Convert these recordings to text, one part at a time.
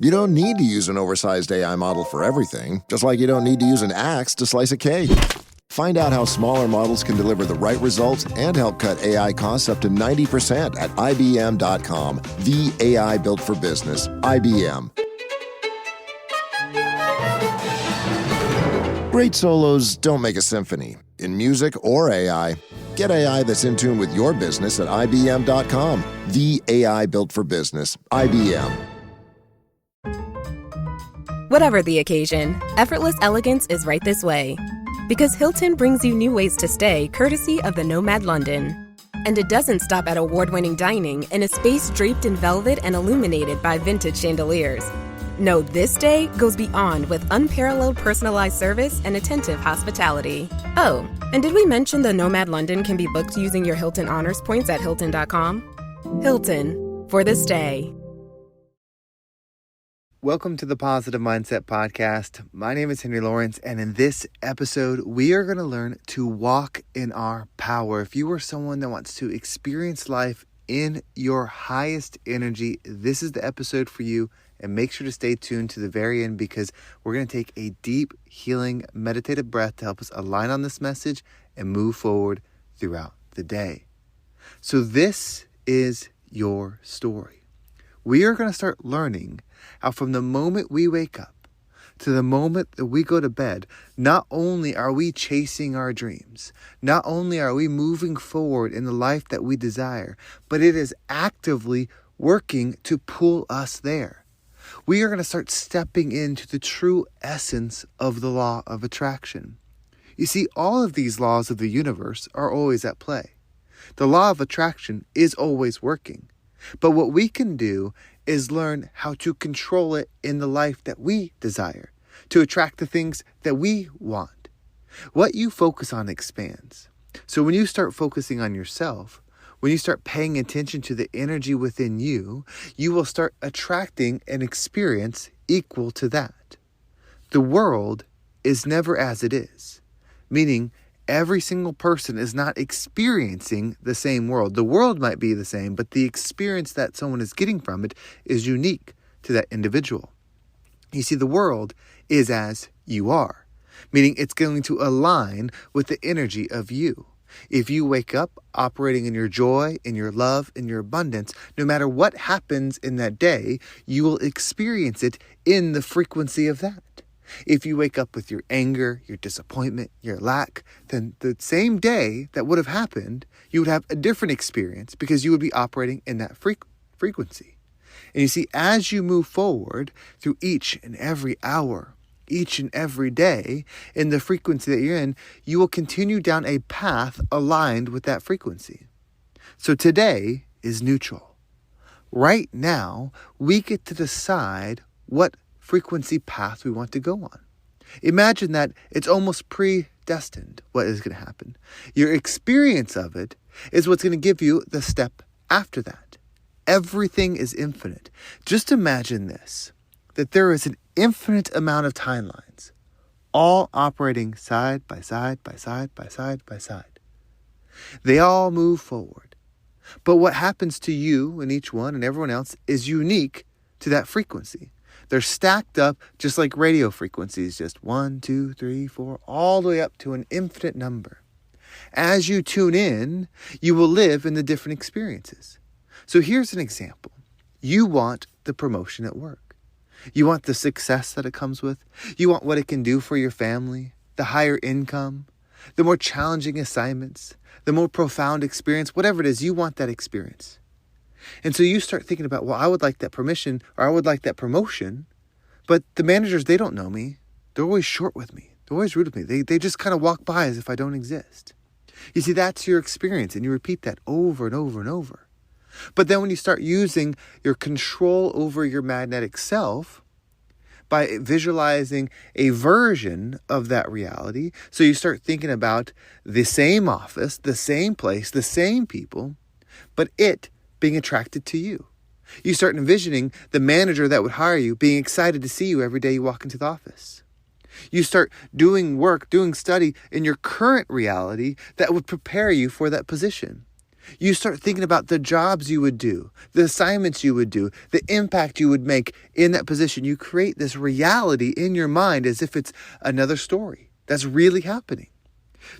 You don't need to use an oversized AI model for everything, just like you don't need to use an axe to slice a cake. Find out how smaller models can deliver the right results and help cut AI costs up to 90% at IBM.com. The AI built for business. IBM. Great solos don't make a symphony. In music or AI, get AI that's in tune with your business at IBM.com. The AI built for business. IBM. Whatever the occasion, effortless elegance is right this way. Because Hilton brings you new ways to stay courtesy of the Nomad London. And it doesn't stop at award-winning dining in a space draped in velvet and illuminated by vintage chandeliers. No, this day goes beyond with unparalleled personalized service and attentive hospitality. Oh, and did we mention the Nomad London can be booked using your Hilton Honors points at Hilton.com? Hilton, for the stay. Welcome to the Positive Mindset Podcast. My name is Henry Lawrence, and in this episode, we are going to learn to walk in our power. If you are someone that wants to experience life in your highest energy, this is the episode for you. And make sure to stay tuned to the very end because we're going to take a deep, healing, meditative breath to help us align on this message and move forward throughout the day. So this is your story. We are going to start learning how from the moment we wake up to the moment that we go to bed, not only are we chasing our dreams, not only are we moving forward in the life that we desire, but it is actively working to pull us there. We are going to start stepping into the true essence of the law of attraction. You see, all of these laws of the universe are always at play. The law of attraction is always working. But what we can do is learn how to control it in the life that we desire, to attract the things that we want. What you focus on expands. So when you start focusing on yourself, when you start paying attention to the energy within you, you will start attracting an experience equal to that. The world is never as it is, meaning every single person is not experiencing the same world. The world might be the same, but the experience that someone is getting from it is unique to that individual. You see, the world is as you are, meaning it's going to align with the energy of you. If you wake up operating in your joy, in your love, in your abundance, no matter what happens in that day, you will experience it in the frequency of that. If you wake up with your anger, your disappointment, your lack, then the same day that would have happened, you would have a different experience because you would be operating in that frequency. And you see, as you move forward through each and every hour, each and every day in the frequency that you're in, you will continue down a path aligned with that frequency. So today is neutral. Right now, we get to decide what frequency path we want to go on. Imagine that it's almost predestined what is going to happen. Your experience of it is what's going to give you the step after that. Everything is infinite. Just imagine this, that there is an infinite amount of timelines, all operating side by side by side by side by side. They all move forward. But what happens to you and each one and everyone else is unique to that frequency. They're stacked up just like radio frequencies, just 1, 2, 3, 4, all the way up to an infinite number. As you tune in, you will live in the different experiences. So here's an example. You want the promotion at work. You want the success that it comes with. You want what it can do for your family, the higher income, the more challenging assignments, the more profound experience, whatever it is, you want that experience. And so you start thinking about, well, I would like that permission or I would like that promotion, but the managers, they don't know me. They're always short with me. They're always rude with me. They just kind of walk by as if I don't exist. You see, that's your experience, and you repeat that over and over and over. But then when you start using your control over your magnetic self by visualizing a version of that reality, so you start thinking about the same office, the same place, the same people, but it being attracted to you. You start envisioning the manager that would hire you being excited to see you every day you walk into the office. You start doing work, doing study in your current reality that would prepare you for that position. You start thinking about the jobs you would do, the assignments you would do, the impact you would make in that position. You create this reality in your mind as if it's another story that's really happening.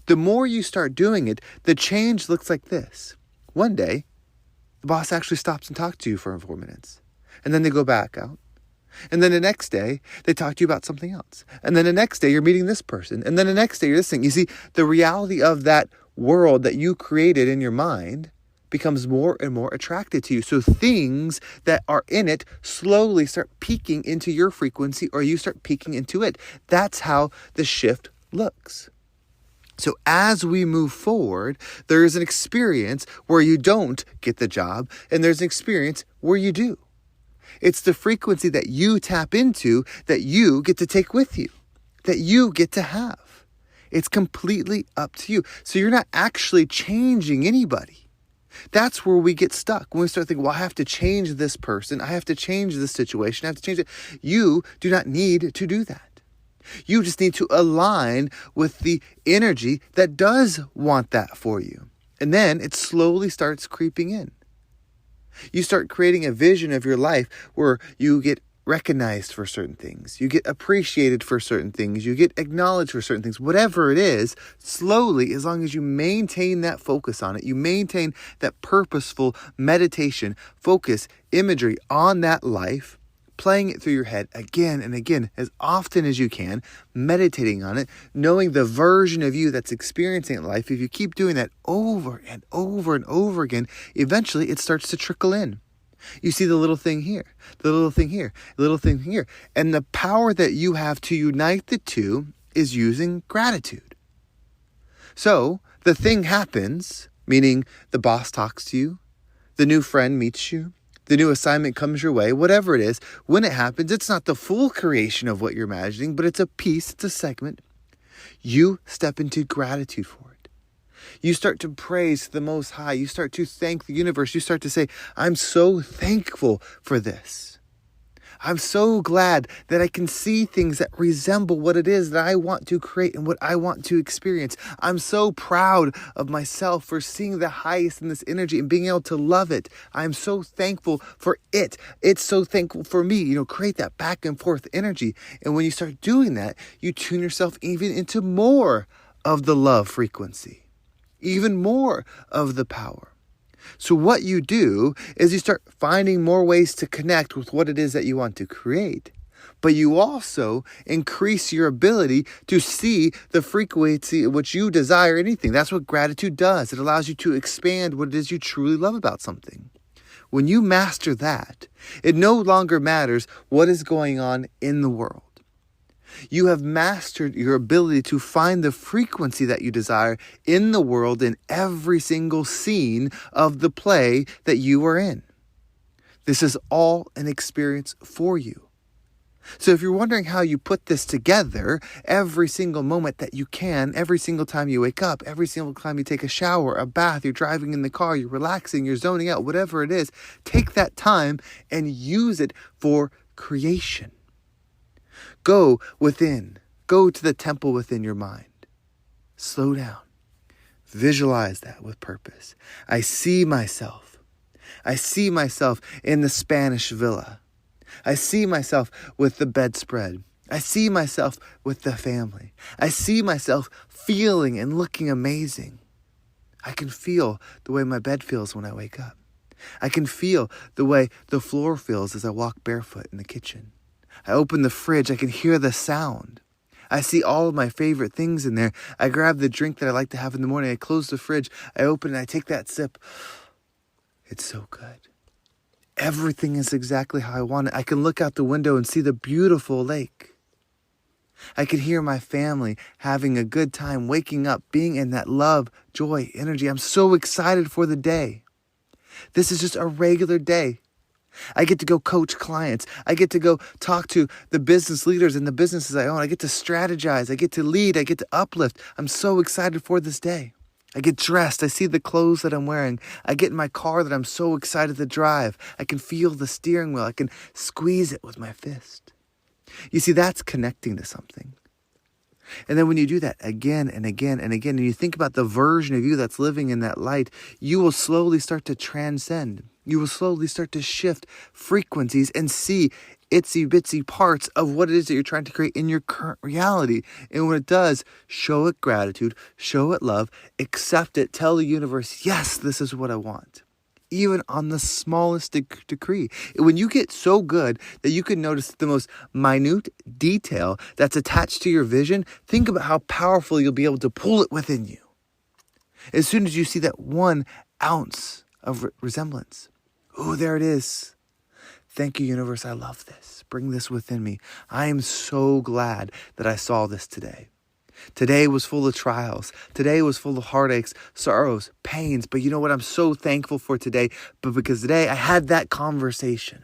The more you start doing it, the change looks like this. One day, the boss actually stops and talks to you for 4 minutes. And then they go back out. And then the next day, they talk to you about something else. And then the next day, you're meeting this person. And then the next day, you're this thing. You see, the reality of that world that you created in your mind becomes more and more attracted to you. So things that are in it slowly start peeking into your frequency, or you start peeking into it. That's how the shift looks. So as we move forward, there is an experience where you don't get the job, and there's an experience where you do. It's the frequency that you tap into that you get to take with you, that you get to have. It's completely up to you. So you're not actually changing anybody. That's where we get stuck. When we start thinking, well, I have to change this person. I have to change this situation. I have to change it. You do not need to do that. You just need to align with the energy that does want that for you. And then it slowly starts creeping in. You start creating a vision of your life where you get recognized for certain things. You get appreciated for certain things. You get acknowledged for certain things. Whatever it is, slowly, as long as you maintain that focus on it, you maintain that purposeful meditation, focus, imagery on that life, playing it through your head again and again, as often as you can, meditating on it, knowing the version of you that's experiencing life. If you keep doing that over and over and over again, eventually it starts to trickle in. You see the little thing here, the little thing here, the little thing here. And the power that you have to unite the two is using gratitude. So the thing happens, meaning the boss talks to you, the new friend meets you, the new assignment comes your way, whatever it is. When it happens, it's not the full creation of what you're imagining, but it's a piece, it's a segment. You step into gratitude for it. You start to praise the Most High. You start to thank the universe. You start to say, I'm so thankful for this. I'm so glad that I can see things that resemble what it is that I want to create and what I want to experience. I'm so proud of myself for seeing the highest in this energy and being able to love it. I'm so thankful for it. It's so thankful for me. Create that back and forth energy. And when you start doing that, you tune yourself even into more of the love frequency, even more of the power. So what you do is you start finding more ways to connect with what it is that you want to create. But you also increase your ability to see the frequency at which you desire anything. That's what gratitude does. It allows you to expand what it is you truly love about something. When you master that, it no longer matters what is going on in the world. You have mastered your ability to find the frequency that you desire in the world, in every single scene of the play that you are in. This is all an experience for you. So if you're wondering how you put this together, every single moment that you can, every single time you wake up, every single time you take a shower, a bath, you're driving in the car, you're relaxing, you're zoning out, whatever it is, take that time and use it for creation. Go within. Go to the temple within your mind. Slow down. Visualize that with purpose. I see myself. I see myself in the Spanish villa. I see myself with the bedspread. I see myself with the family. I see myself feeling and looking amazing. I can feel the way my bed feels when I wake up. I can feel the way the floor feels as I walk barefoot in the kitchen. I open the fridge, I can hear the sound. I see all of my favorite things in there. I grab the drink that I like to have in the morning. I close the fridge, I open it, I take that sip. It's so good. Everything is exactly how I want it. I can look out the window and see the beautiful lake. I can hear my family having a good time, waking up, being in that love, joy, energy. I'm so excited for the day. This is just a regular day. I get to go coach clients. I get to go talk to the business leaders in the businesses I own. I get to strategize. I get to lead. I get to uplift. I'm so excited for this day. I get dressed. I see the clothes that I'm wearing. I get in my car that I'm so excited to drive. I can feel the steering wheel. I can squeeze it with my fist. You see, that's connecting to something. And then when you do that again and again and again, and you think about the version of you that's living in that light, you will slowly start to transcend. You will slowly start to shift frequencies and see itsy bitsy parts of what it is that you're trying to create in your current reality. And when it does, show it gratitude, show it love, accept it, tell the universe, yes, this is what I want. Even on the smallest degree. When you get so good that you can notice the most minute detail that's attached to your vision, think about how powerful you'll be able to pull it within you. As soon as you see that 1 ounce of resemblance, oh, there it is. Thank you, universe. I love this. Bring this within me. I am so glad that I saw this today. Today was full of trials. Today was full of heartaches, sorrows, pains. But you know what? I'm so thankful for today. But because today I had that conversation.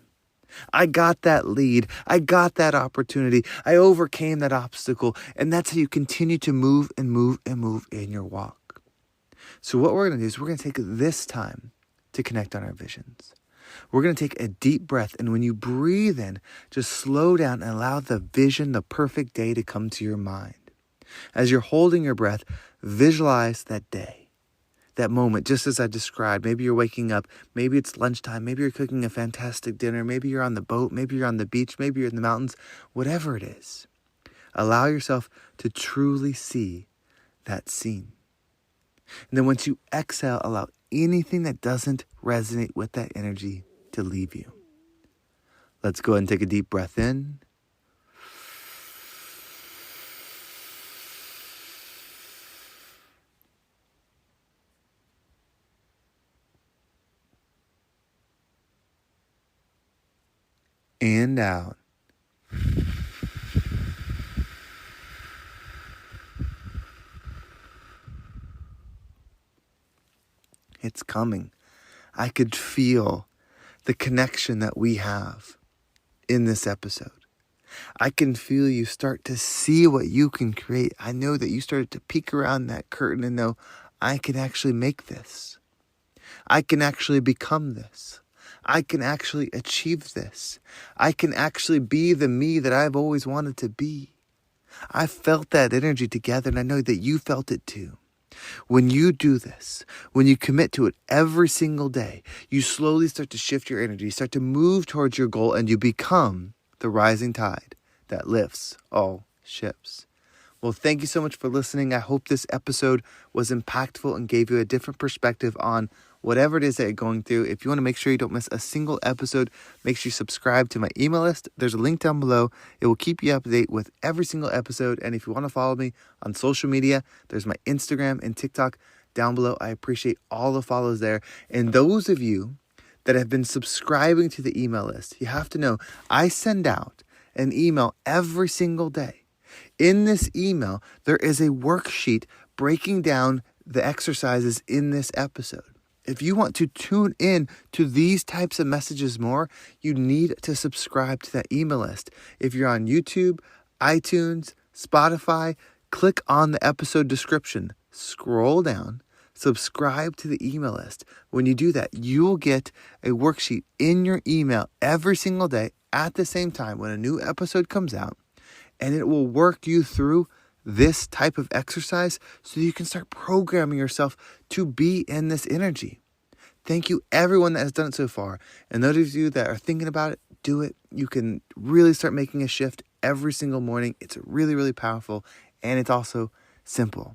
I got that lead. I got that opportunity. I overcame that obstacle. And that's how you continue to move and move and move in your walk. So what we're going to do is we're going to take this time to connect on our visions. We're going to take a deep breath. And when you breathe in, just slow down and allow the vision, the perfect day to come to your mind. As you're holding your breath, visualize that day, that moment, just as I described. Maybe you're waking up, maybe it's lunchtime, maybe you're cooking a fantastic dinner, maybe you're on the boat, maybe you're on the beach, maybe you're in the mountains, whatever it is. Allow yourself to truly see that scene. And then once you exhale, allow anything that doesn't resonate with that energy to leave you. Let's go ahead and take a deep breath in. And out. It's coming. I could feel the connection that we have in this episode. I can feel you start to see what you can create. I know that you started to peek around that curtain and know, I can actually make this. I can actually become this. I can actually achieve this. I can actually be the me that I've always wanted to be. I felt that energy together, and I know that you felt it too. When you do this, when you commit to it every single day, you slowly start to shift your energy, start to move towards your goal, and you become the rising tide that lifts all ships. Well, thank you so much for listening. I hope this episode was impactful and gave you a different perspective on whatever it is that you're going through. If you want to make sure you don't miss a single episode, make sure you subscribe to my email list. There's a link down below. It will keep you up to date with every single episode. And if you want to follow me on social media, there's my Instagram and TikTok down below. I appreciate all the follows there. And those of you that have been subscribing to the email list, you have to know I send out an email every single day. In this email, there is a worksheet breaking down the exercises in this episode. If you want to tune in to these types of messages more, you need to subscribe to that email list. If you're on YouTube, iTunes, Spotify, click on the episode description, scroll down, subscribe to the email list. When you do that, you will get a worksheet in your email every single day at the same time when a new episode comes out, and it will work you through this type of exercise so you can start programming yourself to be in this energy. Thank you everyone that has done it so far. And those of you that are thinking about it, do it. You can really start making a shift every single morning. It's really, really powerful, and it's also simple.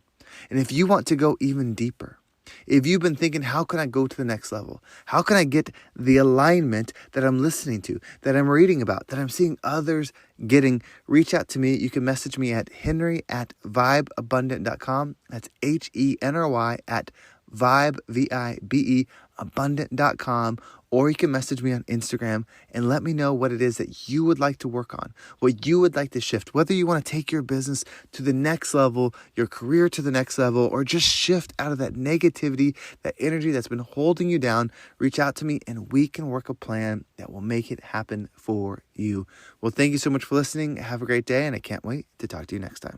And if you want to go even deeper, if you've been thinking, how can I go to the next level? How can I get the alignment that I'm listening to, that I'm reading about, that I'm seeing others getting? Reach out to me. You can message me at henry@vibeabundant.com. That's HENRY@vibe, V-I-B-E, abundant.com. Or you can message me on Instagram and let me know what it is that you would like to work on, what you would like to shift, whether you want to take your business to the next level, your career to the next level, or just shift out of that negativity, that energy that's been holding you down. Reach out to me and we can work a plan that will make it happen for you. Well, thank you so much for listening. Have a great day, and I can't wait to talk to you next time.